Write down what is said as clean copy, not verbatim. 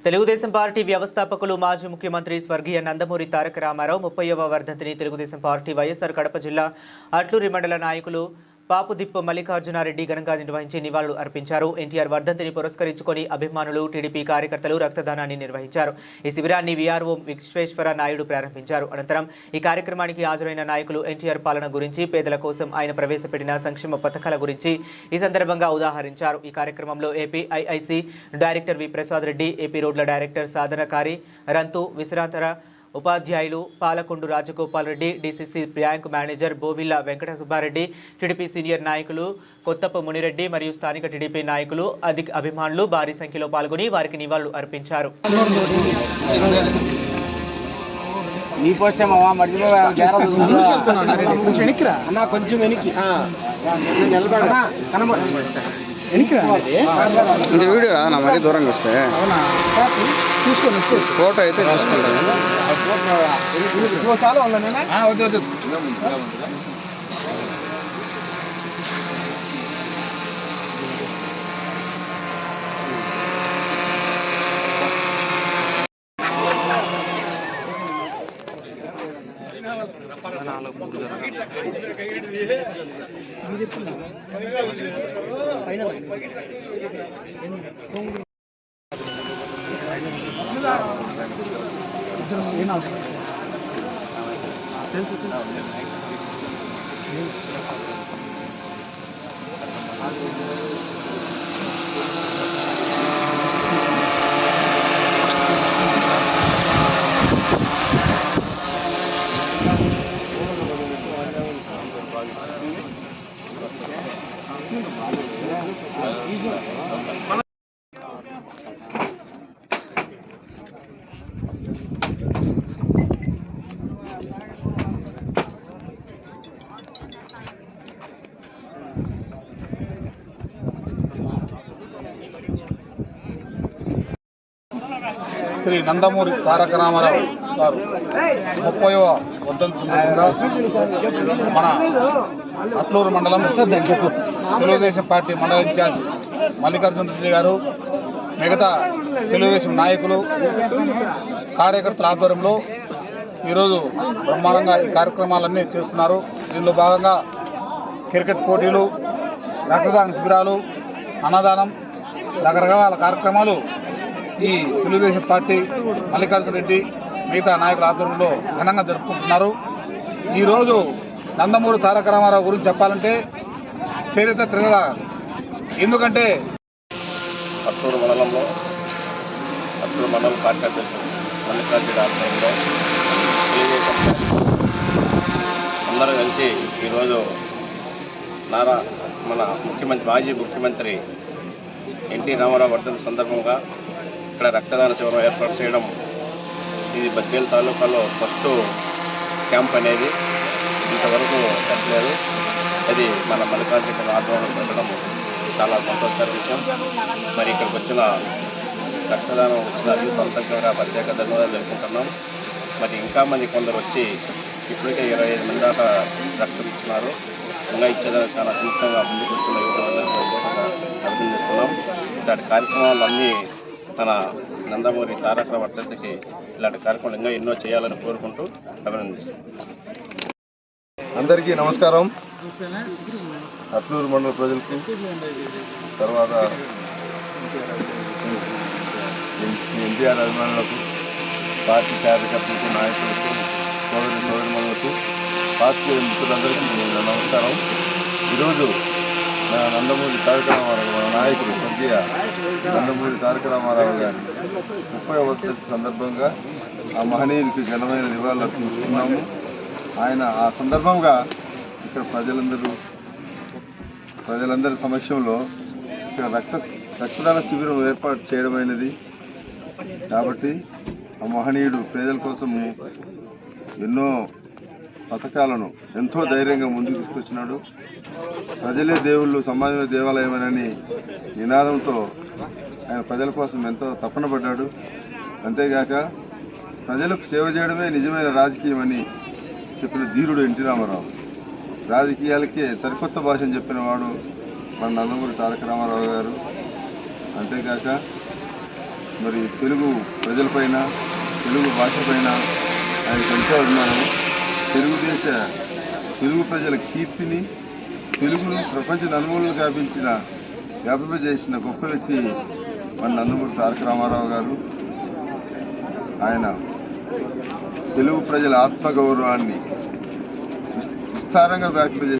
Telugu Desam party వ్యవస్థాపకులు మాజీ ముఖ్యమంత్రి స్వర్గీయ నందమూరి తారక రామారావు 30వ వర్ధంతిని తెలుగుదేశం పార్టీ వైఎస్ఆర్ కడప జిల్లా అట్లూరి మండల నాయకులు పాపుదిప్పు మల్లికార్జునారెడ్డి ఘనంగా నిర్వహించి నివాళులు అర్పించారు. ఎన్టీఆర్ వర్ధంతిని పురస్కరించుకొని అభిమానులు, టీడీపీ కార్యకర్తలు రక్తదానాన్ని నిర్వహించారు. ఈ శిబిరాన్ని వీఆర్ఓ విశ్వేశ్వర నాయుడు ప్రారంభించారు. అనంతరం ఈ కార్యక్రమానికి హాజరైన నాయకులు ఎన్టీఆర్ పాలన గురించి, పేదల కోసం ఆయన ప్రవేశపెట్టిన సంక్షేమ పథకాల గురించి ఈ సందర్భంగా ఉదాహరించారు. ఈ కార్యక్రమంలో AP IIC director V Prasad Reddy, AP రోడ్ల డైరెక్టర్ సాధనకారి రంతు, విశ్రాంతర ఉపాధ్యాయులు Palakondu Rajagopal Reddy, DCC bank manager Bovilla Venkata Subbareddy, TDP senior నాయకులు కొత్తప్ప మునిరెడ్డి మరియు స్థానిక టీడీపీ నాయకులు, అభిమానులు భారీ సంఖ్యలో పాల్గొని వారికి నివాళులు అర్పించారు. వీడియో రాదన్నా, మరీ దూరంగా వస్తే ఫోటో అయితే శ్రీ నందమూరి తారక రామారావు గారు 30వ వర్ధంతి సందర్భంగా మన అట్లూరు మండలం తెలుగుదేశం పార్టీ మండల ఇన్ఛార్జ్ మల్లికార్జున రెడ్డి గారు, మిగతా తెలుగుదేశం నాయకులు, కార్యకర్తల ఆధ్వర్యంలో ఈరోజు బ్రహ్మాండంగా ఈ కార్యక్రమాలన్నీ చేస్తున్నారు. దీనిలో భాగంగా క్రికెట్ పోటీలు, రక్తదాన శిబిరాలు, అన్నదానం, రకరకాల కార్యక్రమాలు ఈ తెలుగుదేశం పార్టీ మల్లికార్జున రెడ్డి మిగతా నాయకుల ఆధ్వర్యంలో ఘనంగా జరుపుకుంటున్నారు. ఈరోజు నందమూరి తారక రామారావు గురించి చెప్పాలంటే చరిత్ర తిరగరాలి. ఎందుకంటే అట్లూరు మండలంలో అట్లూరు మండలం పార్టీ అధ్యక్షుడు మల్లికార్జున ఆధ్వర్యంలో తెలుగుదేశం అందరూ కలిసి ఈరోజు మన మాజీ ముఖ్యమంత్రి ఎన్టీ రామారావు వర్ధంతి సందర్భంగా ఇక్కడ రక్తదాన శిబిరం ఏర్పాటు చేయడం, ఇది బద్వేలు తాలూకాలో ఫస్ట్ క్యాంప్ అనేది ఇంతవరకు పెట్టలేదు. అది మన మల్లికార్జున ఆధ్వర్యంలో పెట్టడం చాలా సంతోషకర విషయం. మరి ఇక్కడికి వచ్చిన రక్తదానం వచ్చిన సొంతంగా ప్రత్యేక ధన్యవాదాలు తెలుపుకుంటున్నాం. మరి ఇంకా మంది కొందరు వచ్చి ఇప్పటికే 25 మంది దాకా రక్తం ఇస్తున్నారు. ఇంకా ఇచ్చేదానికి చాలా సున్నితంగా ముందుకు వస్తున్న అభినందిస్తున్నాం. ఇలాంటి కార్యక్రమాలన్నీ మన నందమూరి తారక వర్ధంతికి ఇలాంటి కార్యక్రమాలు ఇంకా ఎన్నో చేయాలని కోరుకుంటూ అభినందిస్తున్నాం. అందరికీ నమస్కారం. అట్లూరు మండల ప్రజలకి, తర్వాత ఎన్టీఆర్ అభిమానులకు, పార్టీ కార్యకర్తలకు, నాయకులకు, సోదరిమణులకు, పార్టీ మిత్రులందరికీ నమస్కారం. ఈరోజు నందమూరి తారక రామారావు, మన నాయకుడు స్వర్గీయ నందమూరి తారక రామారావు గారి 30వ వర్ధంతి సందర్భంగా ఆ మహనీయునికి ఘనమైన నివాళులు అర్పించుకున్నాము. ఆయన ఆ సందర్భంగా ఇక్కడ ప్రజలందరి సమక్షంలో ఇక్కడ రక్తదాన శిబిరం ఏర్పాటు చేయడమైనది. కాబట్టి ఆ మహనీయుడు ప్రజల కోసము ఎన్నో పథకాలను ఎంతో ధైర్యంగా ముందుకు తీసుకొచ్చినాడు. ప్రజలే దేవుళ్ళు, సమాజమే దేవాలయమని నినాదంతో ఆయన ప్రజల కోసం ఎంతో తపన పడ్డాడు. అంతేగాక ప్రజలకు సేవ చేయడమే నిజమైన రాజకీయం అని చెప్పిన ధీరుడు ఎన్టీ రామారావు. రాజకీయాలకే సరికొత్త భాషను చెప్పిన వాడు మన నందమూరి తారక రామారావు గారు. అంతేకాక మరి తెలుగు ప్రజలపైన తెలుగు భాషపైన ఆయనకు ఎంతో అభిమానం. తెలుగు ప్రజల కీర్తిని తెలుగును ప్రపంచ నలుమూలలు వ్యాపింపజేసిన గొప్ప వ్యక్తి మన నందమూరి తారక రామారావు గారు. ఆయన తెలుగు ప్రజల ఆత్మగౌరవాన్ని విస్తారంగా వ్యాపింపజేసిన